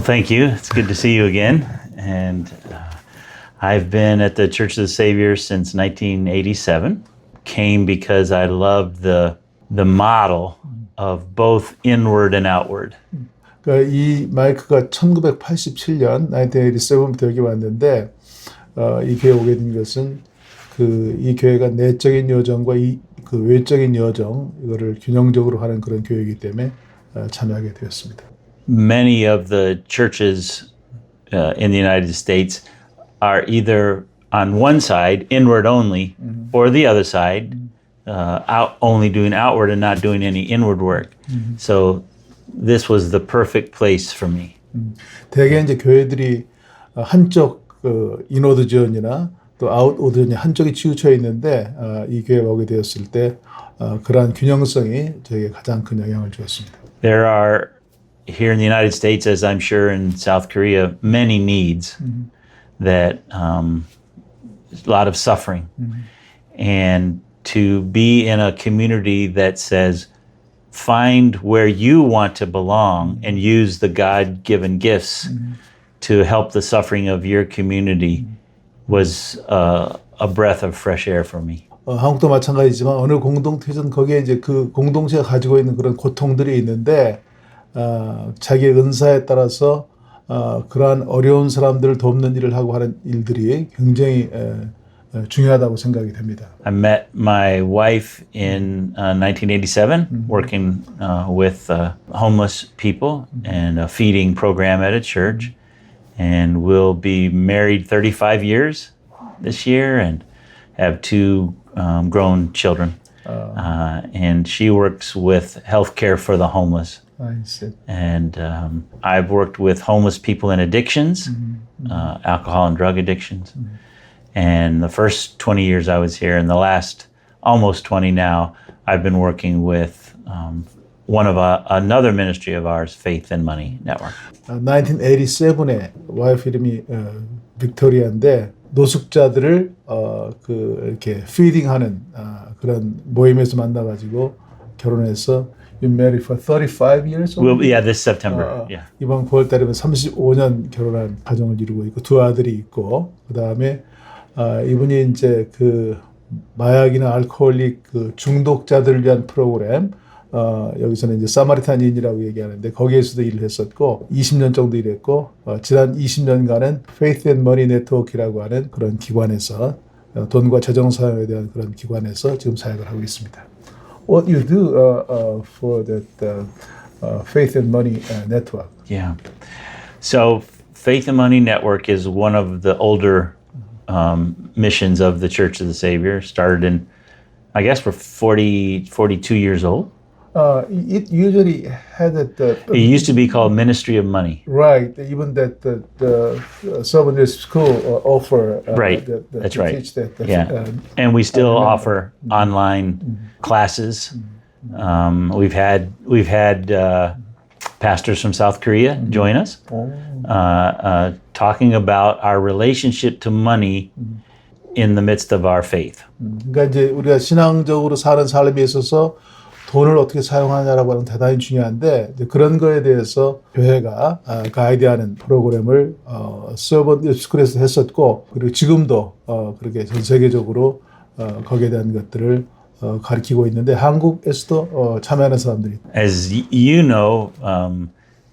thank you. It's good to see you again. And I've been at the Church of the Savior since 1987. Came because I loved the model of both inward and outward. 그러니까 이 마이크가 1987년 1987부터 여기 왔는데 이 교회 오게 된 것은 이 교회가 내적인 여정과 그 외적인 여정 이거를 균형적으로 하는 그런 교회이기 때문에 참여하게 되었습니다. Many of the churches in the United States are either on one side, inward only, or the other side, only doing outward and not doing any inward work. So this was the perfect place for me. 대개 이제 교회들이 한쪽 인워드 지원이나 또 아웃워드 지원이 한쪽이 치우쳐 있는데 이 교회에 오게 되었을 때 그러한 균형성이 저에게 가장 큰 영향을 주었습니다. There are here in the United States, as I'm sure in South Korea, many needs that a lot of suffering. And to be in a community that says, find where you want to belong and use the God-given gifts to help the suffering of your community was a breath of fresh air for me. 한국도 마찬가지지만 어느 공동체든 거기에 이제 그 공동체가 가지고 있는 그런 고통들이 있는데 자기의 은사에 따라서 그러한 어려운 사람들을 돕는 일을 하고 하는 일들이 굉장히 중요하다고 생각이 됩니다. I met my wife in 1987 working with homeless people and a feeding program at a church. And we'll be married 35 years this year and have two grown children. And she works with healthcare for the homeless. I see. And I've worked with homeless people in addictions, alcohol and drug addictions. And the first 20 years I was here, and the last almost 20 now, I've been working with another ministry of ours, Faith and Money Network. 1987에 와이프 이름이 빅토리아인데 노숙자들을 이렇게 피딩하는 그런 모임에서 만나가지고 결혼해서 You married for 35 years? Yeah, this September. Yeah. 이번 9월 달이면 35년 결혼한 가정을 이루고 있고 두 아들이 있고 그다음에 이분이 이제 그 마약이나 알코올릭 그 중독자들을 위한 프로그램 여기서는 이제 사마리탄인이라고 얘기하는데 거기에서도 일을 했었고 20년 정도 일했고 지난 20년간은 Faith and Money Network이라고 하는 그런 기관에서 돈과 재정 사용에 대한 그런 기관에서 지금 사역을 하고 있습니다. What you do for that Faith and Money Network? Yeah. So Faith and Money Network is one of the older missions of the Church of the Savior. Started in, I guess we're 42 years old. It usually had It used to be called Ministry of Money. Right. Even that the seminary school offer. Right. That's to right. Teach that. Yeah. And we still offer online classes. We've had pastors from South Korea join us, talking about our relationship to money in the midst of our faith. 그러니까 이제 우리가 신앙적으로 사는 삶에 있어서 돈을 어떻게 사용하냐라고 하는 대단히 중요한데 이제 그런 거에 대해서 교회가 가이드하는 프로그램을 서번 스쿨에서 했었고 그리고 지금도 그렇게 전 세계적으로 거기에 대한 것들을 가르치고 있는데 한국에서도 참여하는 사람들이 있다. As you know,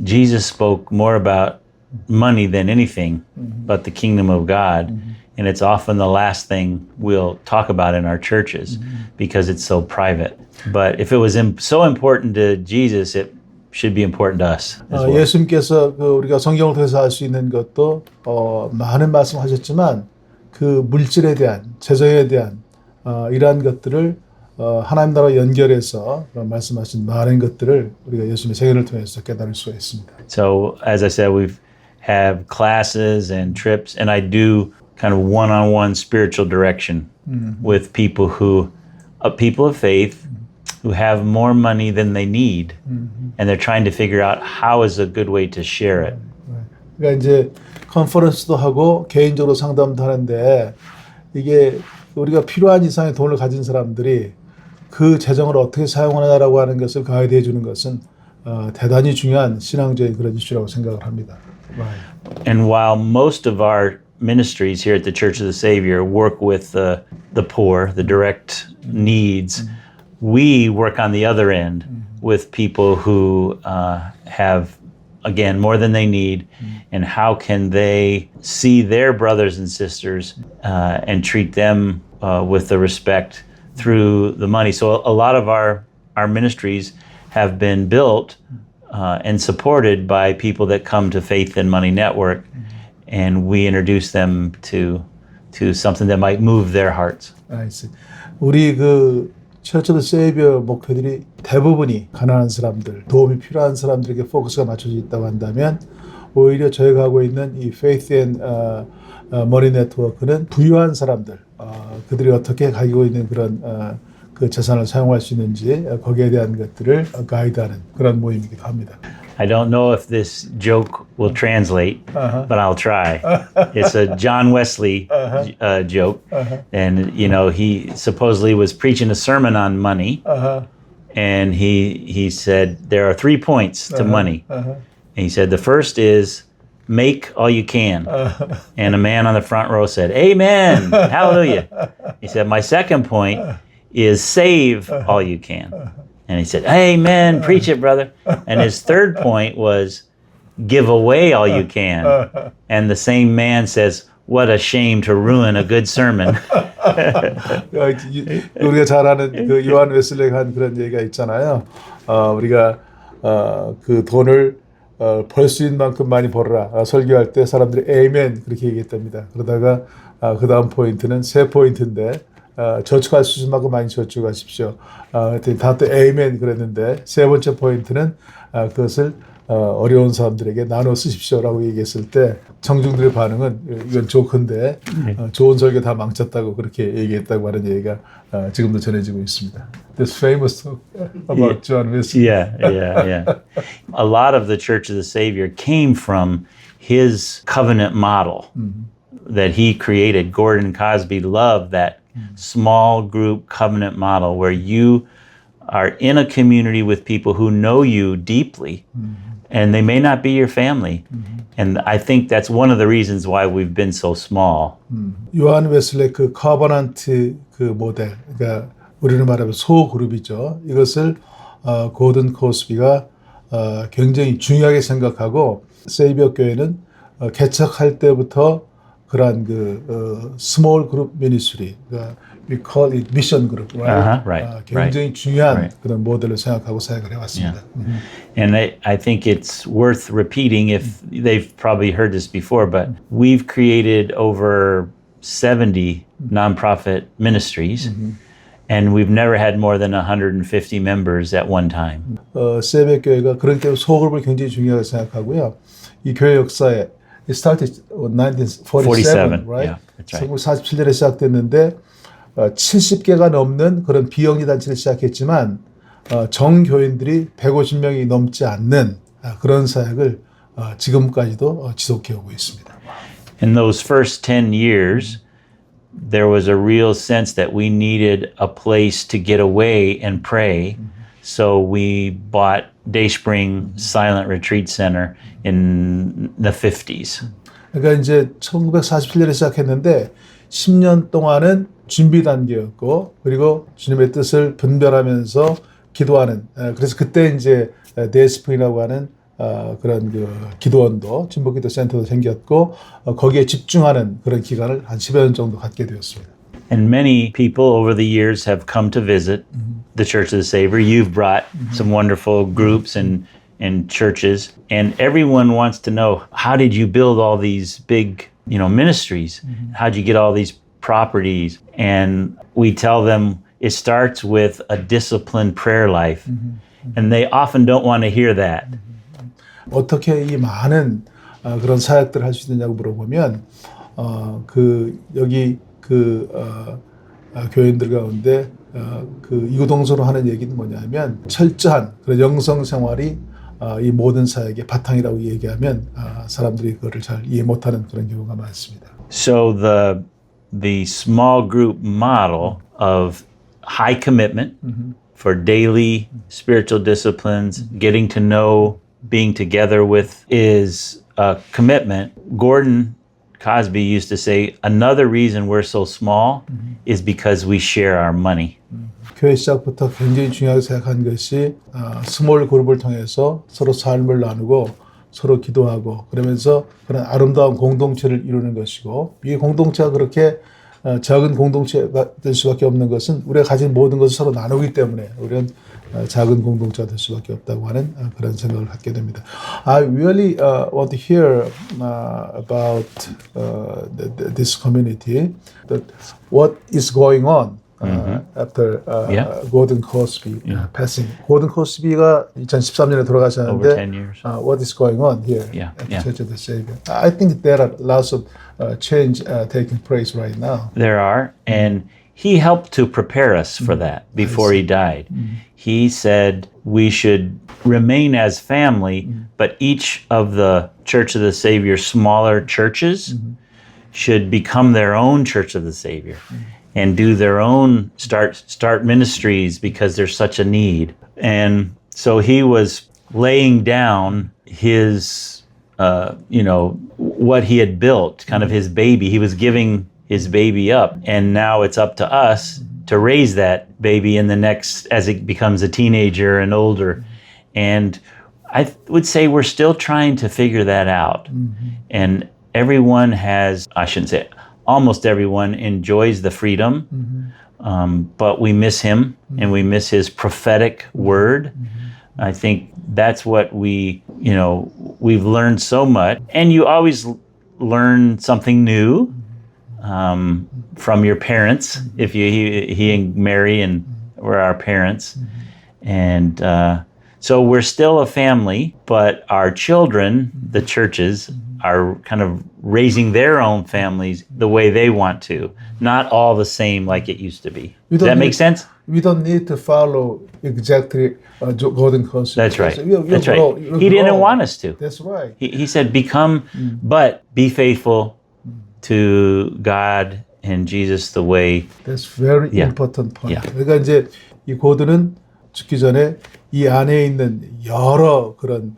Jesus spoke more about money than anything but the kingdom of God. And it's often the last thing we'll talk about in our churches because it's so private. But if it was so important to Jesus, it should be important to us as well. 예수님께서 우리가 성경을 통해서 알 수 있는 것도 많은 말씀하셨지만 그 물질에 대한 재정에 대한 이러한 것들을 하나님 나라와 연결해서 말씀하신 많은 것들을 우리가 예수님의 세계를 통해서 깨달을 수가 있습니다. So as I said, we have classes and trips, and I do kind of one-on-one spiritual direction with people people of faith who have more money than they need, and they're trying to figure out how is a good way to share it. 그러니까 이제 컨퍼런스도 하고 개인적으로 상담도 하는데 이게 우리가 필요한 이상의 돈을 가진 사람들이 그 재정을 어떻게 사용하느냐라고 하는 것을 가이드해 주는 것은 대단히 중요한 신앙적인 그런 이슈라고 생각을 합니다. Right. And while most of our ministries here at the Church of the Savior work with the poor, the direct needs, we work on the other end with people who have, again, more than they need, and how can they see their brothers and sisters and treat them with the respect through the money. So a lot of our ministries have been built and supported by people that come to Faith and Money Network, and we introduce them to something that might move their hearts. I see. 우리 그 처치 오브 세이비어 목표들이 대부분이 가난한 사람들, 도움이 필요한 사람들에게 포커스가 맞춰져 있다고 한다면 오히려 저희가 하고 있는 이 Faith and Money 네트워크는 부유한 사람들, 그들이 어떻게 가지고 있는 그런 그 재산을 사용할 수 있는지 거기에 대한 것들을 가이드하는 그런 모임이기도 합니다. I don't know if this joke will translate, but I'll try. It's a John Wesley joke. And, you know, he supposedly was preaching a sermon on money. And he said, there are 3 points to money. And he said, the first is, make all you can. And a man on the front row said, amen, hallelujah. He said, my second point is save all you can. And he said, amen, preach it, brother. And his third point was, give away all you can. And the same man says, what a shame to ruin a good sermon. 우리가 잘 아는 그 요한 웨슬레가 한 그런 얘기가 있잖아요. 우리가 그 돈을 벌 수 있는 만큼 많이 벌어라. 설교할 때 사람들이 에이멘 그렇게 얘기했답니다. 그러다가 그 다음 포인트는 세 포인트인데 저축할 수 있는 만큼 많이 저축하십시오. 그랬더니 다 또 에이멘 그랬는데 세 번째 포인트는 그것을 어려운 사람들에게 나눠 쓰십시오라고 얘기했을 때 청중들의 반응은 이건 조크인데 좋은 설교 다 망쳤다고 그렇게 얘기했다고 하는 얘기가 지금도 전해지고 있습니다. This famous talk about John Wesley. Yeah. A lot of the Church of the Savior came from his covenant model that he created. Gordon Cosby loved that small group covenant model where you are in a community with people who know you deeply. And they may not be your family. And I think that's one of the reasons why we've been so small. 요한 웨슬레 그 커버넌트 그 모델, 그러니까 우리는 말하면 소그룹이죠. 이것을 고든 코스비가 굉장히 중요하게 생각하고 세이비어 교회는 개척할 때부터 그러한 그 스몰 그룹 미니스트리, 그러니까 we call it mission group, right? 굉장히 중요한 그런 모델을 생각하고 사역을 해왔습니다. And I think it's worth repeating if they've probably heard this before, but we've created over 70 nonprofit ministries, and we've never had more than 150 members at one time. 세이비어 교회가 그런 때문에 소그룹을 굉장히 중요하게 생각하고요. 이 교회 역사에 It started in 1947, right? Yeah, that's right. 1947년에 시작됐는데 70개가 넘는 그런 비영리 단체를 시작했지만 정교인들이 150명이 넘지 않는 그런 사역을 지금까지도 지속해 오고 있습니다. In those first 10 years, there was a real sense that we needed a place to get away and pray. So we bought Dayspring Silent Retreat Center in the 50s. 그러니까 이제 1947년에 시작했는데 10년 동안은 준비 단계였고 그리고 주님의 뜻을 분별하면서 기도하는 그래서 그때 이제 데이스프링이라고 하는 그런 그 기도원도 진보기도 센터도 생겼고 거기에 집중하는 그런 기간을 한 10여 년 정도 갖게 되었습니다. And many people over the years have come to visit the Church of the Savior. You've brought some wonderful groups and churches, and everyone wants to know, how did you build all these big, ministries? How'd you get all these properties? And we tell them it starts with a disciplined prayer life. And they often don't want to hear that. 어떻게 이 많은 그런 사역들을 할 수 있느냐고 물어보면 여기 교인들 가운데 이구동성으로 하는 얘기는 뭐냐면 철저한 그런 영성 생활이 이 모든 사역의 바탕이라고 얘기하면 사람들이 그거를 잘 이해 못하는 그런 경우가 많습니다. So the small group model of high commitment for daily spiritual disciplines, getting to know, being together with, is commitment. Gordon Cosby used to say, another reason we're so small is because we share our money. 교회 시작부터 굉장히 중요하게 생각한 것이 스몰 그룹을 통해서 서로 삶을 나누고 서로 기도하고 그러면서 그런 아름다운 공동체를 이루는 것이고 이 공동체가 그렇게 작은 공동체가 될 수밖에 없는 것은 우리가 가진 모든 것을 서로 나누기 때문에 우리는 작은 공동체가 될 수밖에 없다고 하는 그런 생각을 갖게 됩니다. I really want to hear about this community, that what is going on after Gordon Cosby passing. Gordon Cosby가 2013년에 돌아가셨는데 Over 10 years. What is going on here at the Church of the Savior? I think there are lots of change taking place right now. There are, and he helped to prepare us for that before he died. He said we should remain as family, but each of the Church of the Savior smaller churches should become their own Church of the Savior and do their own start ministries because there's such a need. And so he was laying down his what he had built, kind of his baby. He was giving his baby up, and now it's up to us to raise that baby in the next, as it becomes a teenager and older. And I would say we're still trying to figure that out. And everyone has, I shouldn't say, almost everyone enjoys the freedom, but we miss him and we miss his prophetic word. I think that's what we've learned so much. And you always learn something new from your parents. If he and Mary and were our parents. And so we're still a family, but our children, the churches, are kind of raising their own families the way they want to. Not all the same like it used to be. Does that make sense? We don't need to follow exactly Gordon Cosby. That's right. That's right. He didn't want us to. That's right. He said, become, but be faithful to God and Jesus the way. That's very important point. 그러니까 이제 이 고든은 죽기 전에 이 안에 있는 여러 그런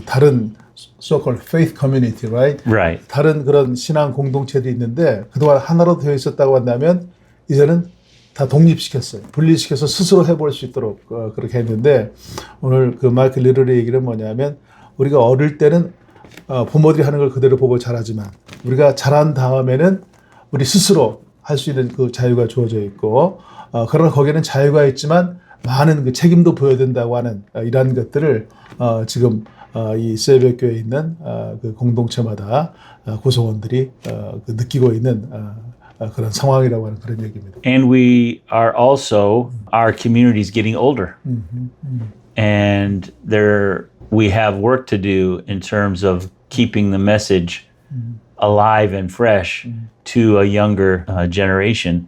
다른 so-called faith community, right? Right. 다른 그런 신앙 공동체들이 있는데 그동안 하나로 되어 있었다고 한다면 이제는 다 독립시켰어요. 분리시켜서 스스로 해볼 수 있도록 그렇게 했는데 오늘 그 마이클 리럴의 얘기는 뭐냐면 우리가 어릴 때는 부모들이 하는 걸 그대로 보고 자라지만 우리가 자란 다음에는 우리 스스로 할 수 있는 그 자유가 주어져 있고 그러나 거기에는 자유가 있지만 많은 그 책임도 보여야 된다고 하는 이러한 것들을 지금 이 세배교회에 있는 그 공동체마다 구성원들이 느끼고 있는 그런 상황이라고 하는 그런 얘기입니다. And we are also, our community is getting older. And we have work to do in terms of keeping the message alive and fresh to a younger generation.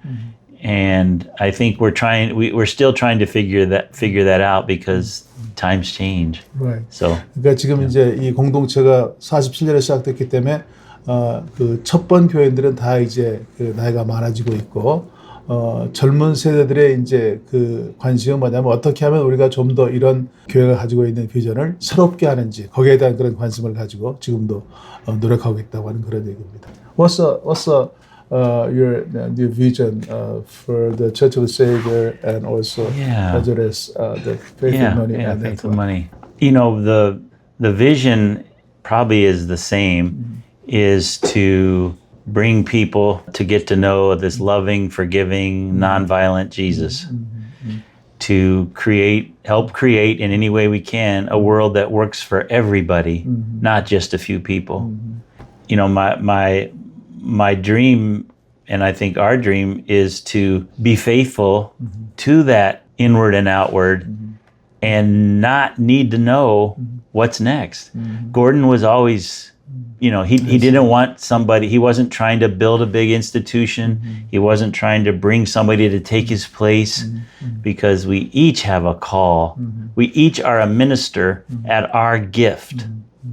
And I think we're still trying to figure that out because times change. Right. So. 그러니까 지금 이제 이 공동체가 47년에 시작됐기 때문에 그 첫번 교인들은 다 이제 그 나이가 많아지고 있고 젊은 세대들의 이제 그 관심은 뭐냐면 어떻게 하면 우리가 좀 더 이런 교회가 가지고 있는 비전을 새롭게 하는지 거기에 대한 그런 관심을 가지고 지금도 노력하고 있다고 하는 그런 얘기입니다. What's your new vision for the Church of the Savior and also as well as the Faith and Money? Yeah, Faith and Money. You know, the vision probably is the same, is to bring people to get to know this loving, forgiving, nonviolent Jesus. To help create in any way we can a world that works for everybody, not just a few people. You know, my dream, and I think our dream, is to be faithful to that inward and outward and not need to know what's next. Gordon was always, he didn't want somebody, he wasn't trying to build a big institution. He wasn't trying to bring somebody to take his place because we each have a call. We each are a minister at our gift,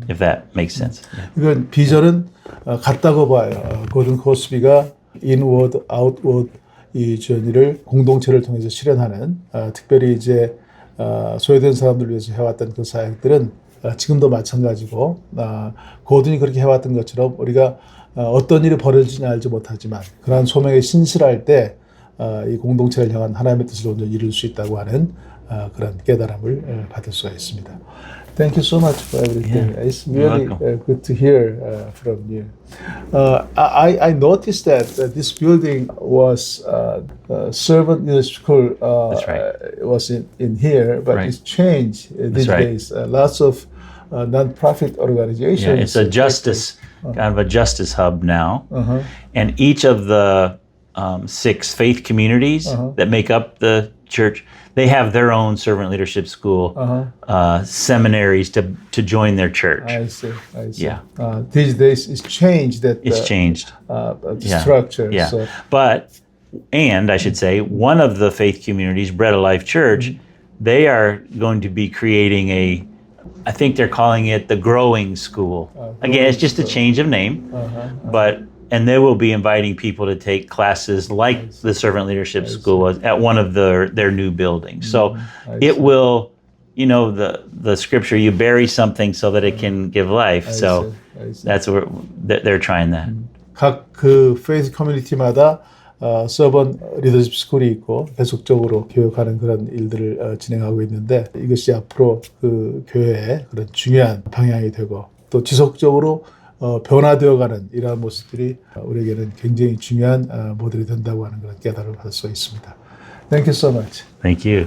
if that makes sense. 이건 비전은 같다고 봐요. 고든 코스비가 inward, outward 이 journey를 공동체를 통해서 실현하는 특별히 이제 소외된 사람들을 위해서 해왔던 그 사역들은 지금도 마찬가지고 고든이 그렇게 해왔던 것처럼 우리가 어떤 일이 벌어질지는 알지 못하지만 그러한 소명에 신실할 때 이 공동체를 향한 하나님의 뜻을 온전히 이룰 수 있다고 하는 그런 깨달음을 받을 수가 있습니다. Thank you so much for everything. Yeah, It's you're really welcome. good to hear from you. I noticed that this building was servant university school. That's right. Was in here, but Right. it's changed these right. days. Lots of non-profit organizations. Yeah, it's a justice, kind of a justice hub now. Uh-huh. And each of the 6 faith communities that make up the church, they have their own servant leadership school seminaries to join their church. I see. I see. Yeah. These days it's changed. That It's changed. the Yeah. structure. Yeah. So, And I should say, one of the faith communities, Bread of Life Church, they are going to be creating I think they're calling it the Growing School. Again, it's just a change of name, and they will be inviting people to take classes like the Servant Leadership School at one of their new buildings. So it will, the scripture, you bury something so that it can give life. So I see. that's where they're trying that. 각 그 페이스 커뮤니티마다 서번 리더십 스쿨이 있고 계속적으로 교육하는 그런 일들을 진행하고 있는데 이것이 앞으로 그 교회의 그런 중요한 방향이 되고 또 지속적으로 변화되어가는 이러한 모습들이 우리에게는 굉장히 중요한 모델이 된다고 하는 그런 깨달음을 받을 수 있습니다. Thank you so much. Thank you.